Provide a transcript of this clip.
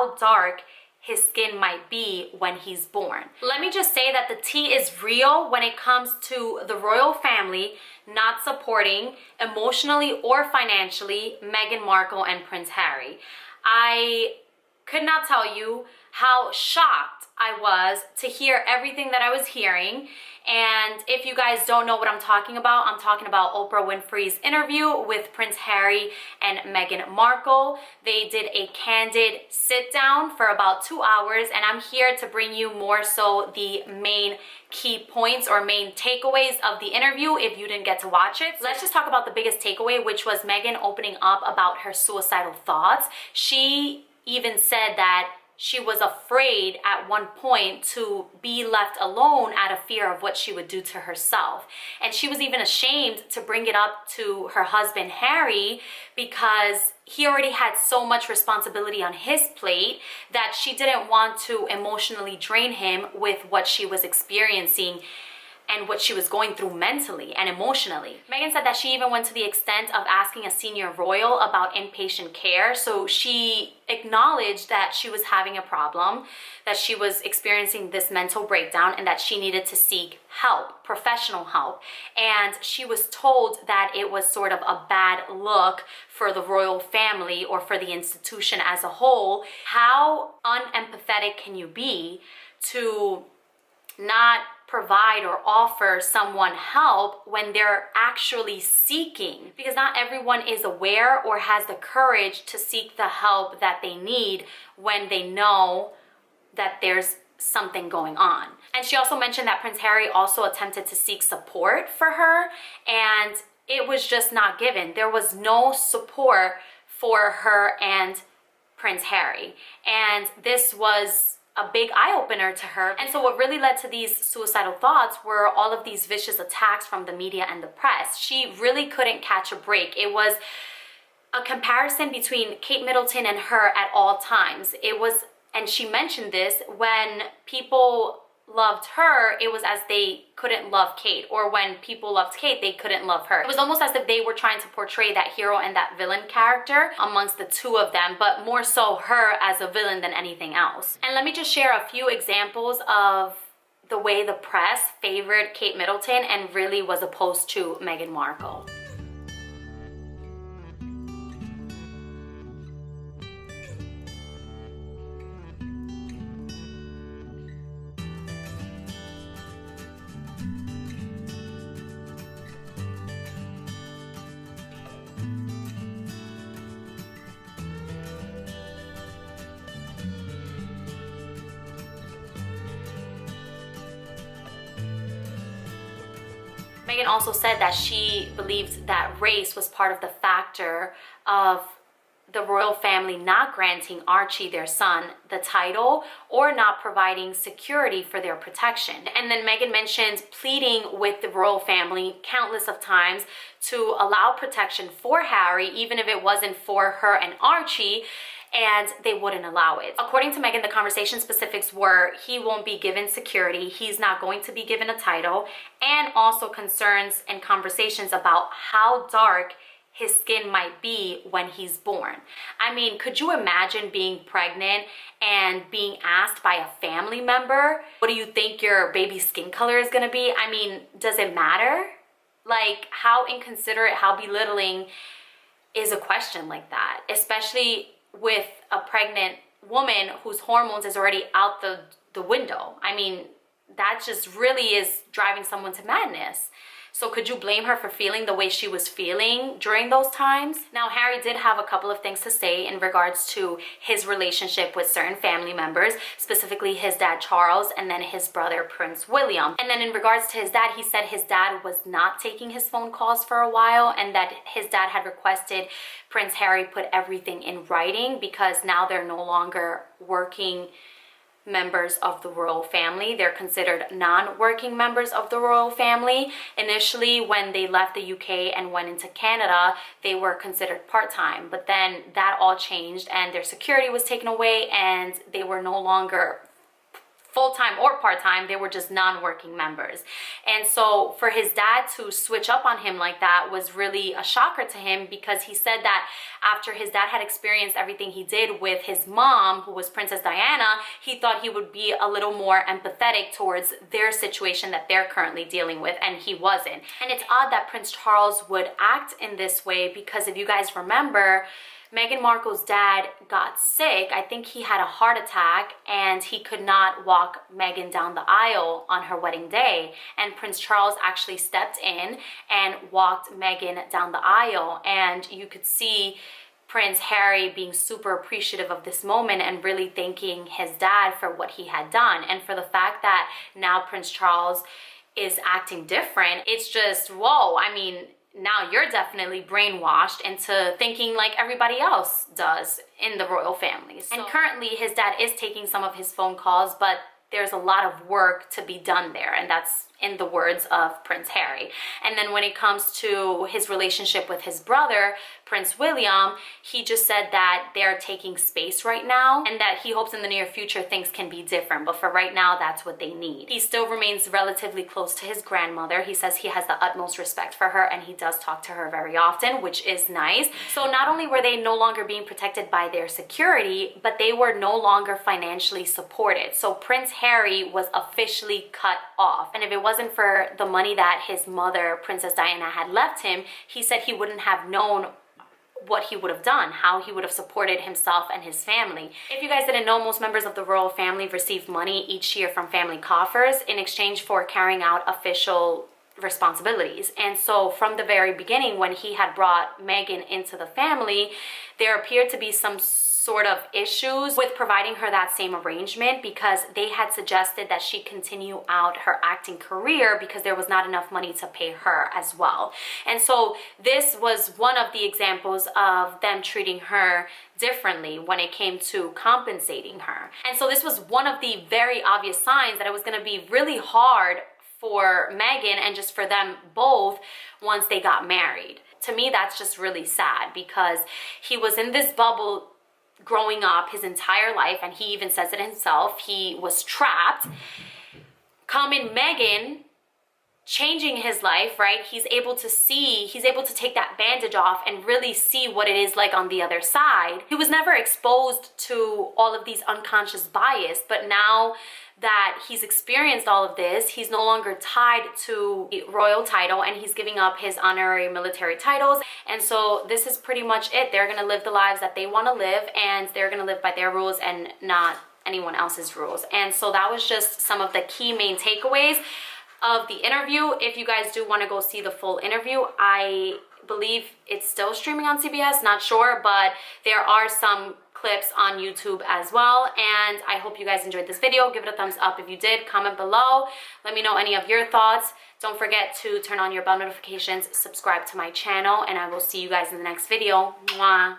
how dark his skin might be when he's born. Let me just say that the tea is real when it comes to the royal family not supporting emotionally or financially Meghan Markle and Prince Harry. I could not tell you how shocked I was to hear everything that I was hearing. And if you guys don't know what I'm talking about Oprah Winfrey's interview with Prince Harry and Meghan Markle. They did a candid sit down for about 2 hours, and I'm here to bring you more so the main key points or main takeaways of the interview if you didn't get to watch it. Let's just talk about the biggest takeaway, which was Meghan opening up about her suicidal thoughts. She even said that she was afraid at one point to be left alone out of fear of what she would do to herself. And she was even ashamed to bring it up to her husband, Harry, because he already had so much responsibility on his plate that she didn't want to emotionally drain him with what she was experiencing and what she was going through mentally and emotionally. Meghan said that she even went to the extent of asking a senior royal about inpatient care. So she acknowledged that she was having a problem, that she was experiencing this mental breakdown, and that she needed to seek help, professional help. And she was told that it was sort of a bad look for the royal family or for the institution as a whole. How unempathetic can you be to not provide or offer someone help when they're actually seeking? Because not everyone is aware or has the courage to seek the help that they need when they know that there's something going on. And she also mentioned that Prince Harry also attempted to seek support for her, and it was just not given. There was no support for her and Prince Harry, and this was a big eye-opener to her. And so what really led to these suicidal thoughts were all of these vicious attacks from the media and the press. She really couldn't catch a break. It was a comparison between Kate Middleton and her at all times. It was, and she mentioned this, when people loved her, it was as they couldn't love Kate, or when people loved Kate, they couldn't love her. It was almost as if they were trying to portray that hero and that villain character amongst the two of them, but more so her as a villain than anything else. And let me just share a few examples of the way the press favored Kate Middleton and really was opposed to Meghan Markle. Meghan also said that she believed that race was part of the factor of the royal family not granting Archie, their son, the title or not providing security for their protection. And then Meghan mentioned pleading with the royal family countless of times to allow protection for Harry, even if it wasn't for her and Archie, and they wouldn't allow it. According to Meghan, the conversation specifics were he won't be given security, he's not going to be given a title, and also concerns and conversations about how dark his skin might be when he's born. I mean, could you imagine being pregnant and being asked by a family member, what do you think your baby's skin color is gonna be? I mean, does it matter? Like, how inconsiderate, how belittling is a question like that, especially with a pregnant woman whose hormones is already out the window. I mean, that just really is driving someone to madness. So could you blame her for feeling the way she was feeling during those times? Now, Harry did have a couple of things to say in regards to his relationship with certain family members, specifically his dad Charles and then his brother Prince William. And then in regards to his dad, he said his dad was not taking his phone calls for a while and that his dad had requested Prince Harry put everything in writing because now they're no longer working members of the royal family. They're considered non-working members of the royal family. Initially, when they left the UK and went into Canada, they were considered part-time, but then that all changed and their security was taken away and they were no longer full-time or part-time, they were just non-working members. And so for his dad to switch up on him like that was really a shocker to him, because he said that after his dad had experienced everything he did with his mom, who was Princess Diana, he thought he would be a little more empathetic towards their situation that they're currently dealing with, and he wasn't. And it's odd that Prince Charles would act in this way, because if you guys remember, Meghan Markle's dad got sick. I think he had a heart attack, and he could not walk Meghan down the aisle on her wedding day. And Prince Charles actually stepped in and walked Meghan down the aisle. And you could see Prince Harry being super appreciative of this moment and really thanking his dad for what he had done. And for the fact that now Prince Charles is acting different, it's just, whoa. I mean, now you're definitely brainwashed into thinking like everybody else does in the royal families. And currently his dad is taking some of his phone calls, but there's a lot of work to be done there, and that's in the words of Prince Harry. And then when it comes to his relationship with his brother, Prince William, he just said that they're taking space right now, and that he hopes in the near future things can be different, but for right now, that's what they need. He still remains relatively close to his grandmother. He says he has the utmost respect for her, and he does talk to her very often, which is nice. So not only were they no longer being protected by their security, but they were no longer financially supported. So Prince Harry was officially cut off. And if it wasn't for the money that his mother, Princess Diana, had left him, he said he wouldn't have known what he would have done, how he would have supported himself and his family. If you guys didn't know, most members of the royal family receive money each year from family coffers in exchange for carrying out official responsibilities. And so from the very beginning, when he had brought Meghan into the family, there appeared to be some sort of issues with providing her that same arrangement, because they had suggested that she continue out her acting career because there was not enough money to pay her as well. And so this was one of the examples of them treating her differently when it came to compensating her. And so this was one of the very obvious signs that it was going to be really hard for Meghan and just for them both once they got married. To me, that's just really sad, because he was in this bubble growing up his entire life, and he even says it himself, he was trapped. Come in Meghan, changing his life, right? He's able to take that bandage off and really see what it is like on the other side. He was never exposed to all of these unconscious bias, but now that he's experienced all of this, he's no longer tied to the royal title, and he's giving up his honorary military titles. And so this is pretty much it. They're gonna live the lives that they wanna live, and they're gonna live by their rules and not anyone else's rules. And so that was just some of the key main takeaways of the interview. If you guys do want to go see the full interview, I believe it's still streaming on CBS, not sure, but there are some clips on YouTube as well. And I hope you guys enjoyed this video. Give it a thumbs up if you did. Comment below. Let me know any of your thoughts. Don't forget to turn on your bell notifications, subscribe to my channel, and I will see you guys in the next video. Mwah.